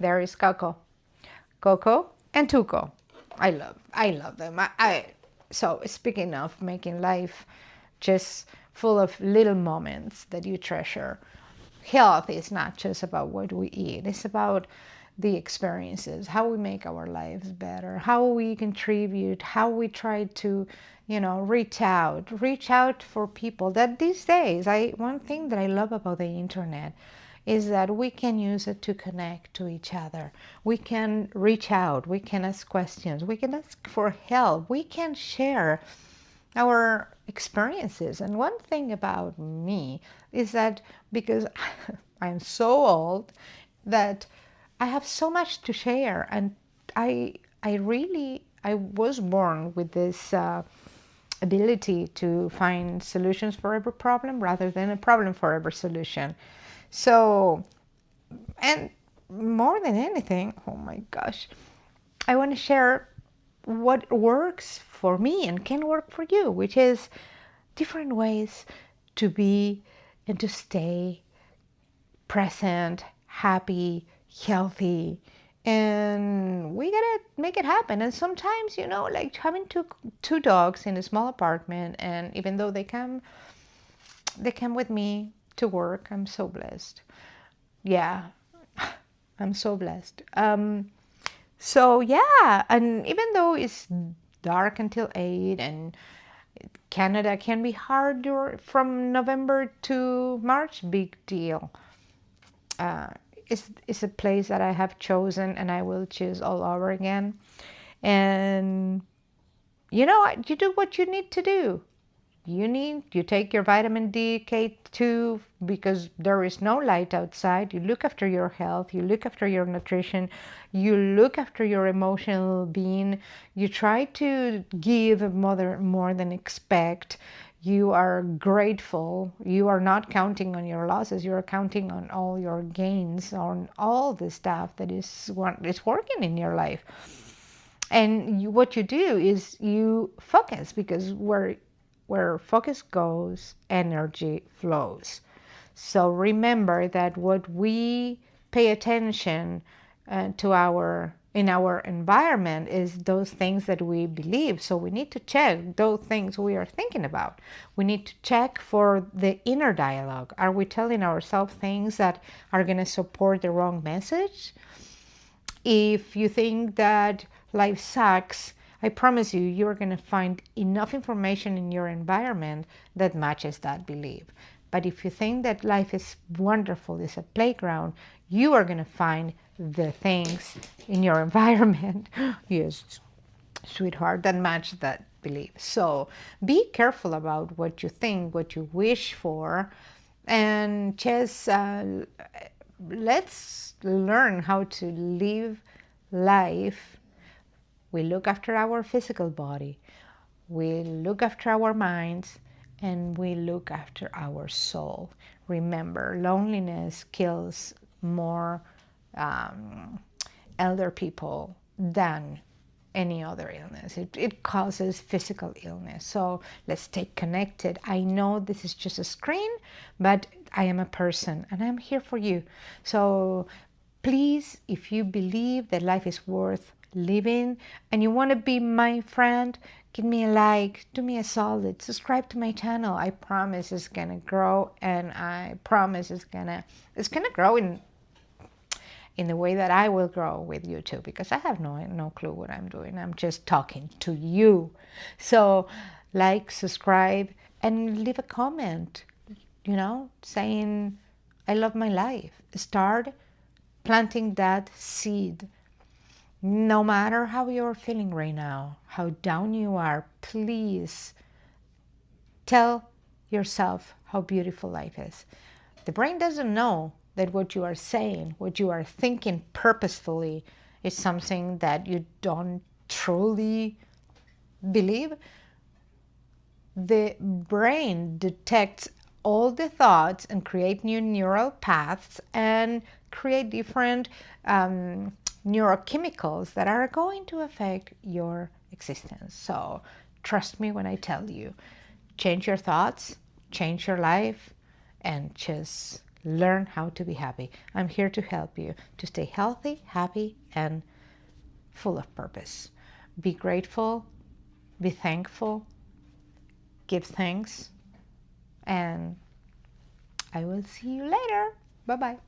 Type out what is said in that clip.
There is Coco and Tuco. I love them. So speaking of making life just full of little moments that you treasure, health is not just about what we eat. It's about the experiences, how we make our lives better, how we contribute, how we try to, reach out for people. That these days, I one thing that I love about the internet is that we can use it to connect to each other. We can reach out, we can ask questions, we can ask for help, we can share our experiences. And one thing about me is that because I'm so old that I have so much to share, and I was born with this ability to find solutions for every problem rather than a problem for every solution. So, and more than anything, oh my gosh, I want to share what works for me and can work for you, which is different ways to be and to stay present, happy, healthy. And we gotta make it happen. And sometimes, like having two dogs in a small apartment, and even though they come with me to work, I'm so blessed. Yeah, I'm so blessed. So yeah, and even though it's dark until 8, and Canada can be hard from November to March, big deal. Uh, it's a place that I have chosen and I will choose all over again. And you do what you need to do. You take your vitamin D, K2, because there is no light outside. You look after your health, you look after your nutrition, you look after your emotional being. You try to give more than expect. You are grateful. You are not counting on your losses. You are counting on all your gains, on all the stuff that is working in your life. And what you do is you focus, because where focus goes, energy flows. So remember that what we pay attention to in our environment is those things that we believe. So we need to check those things we are thinking about. We need to check for the inner dialogue. Are we telling ourselves things that are going to support the wrong message? If you think that life sucks, I promise you, you're going to find enough information in your environment that matches that belief. But if you think that life is wonderful, it's a playground, you are going to find the things in your environment, yes, sweetheart, that match that belief. So be careful about what you think, what you wish for, and just let's learn how to live life. We look after our physical body, we look after our minds, and we look after our soul. Remember, loneliness kills more elder people than any other illness. It causes physical illness. So let's stay connected. I know this is just a screen, but I am a person and I'm here for you. So please, if you believe that life is worth living and you want to be my friend, give me a like, do me a solid, subscribe to my channel. I promise it's gonna grow, and I promise it's gonna grow in the way that I will grow with YouTube, because I have no clue what I'm doing. I'm just talking to you. So like, subscribe, and leave a comment, saying I love my life. Start planting that seed. No matter how you're feeling right now, how down you are, please tell yourself how beautiful life is. The brain doesn't know that what you are saying, what you are thinking purposefully, is something that you don't truly believe. The brain detects all the thoughts and create new neural paths and create different neurochemicals that are going to affect your existence. So trust me when I tell you, change your thoughts, change your life, and just Learn how to be happy. I'm here to help you to stay healthy, happy, and full of purpose. Be grateful, be thankful, give thanks, and I will see you later. Bye-bye.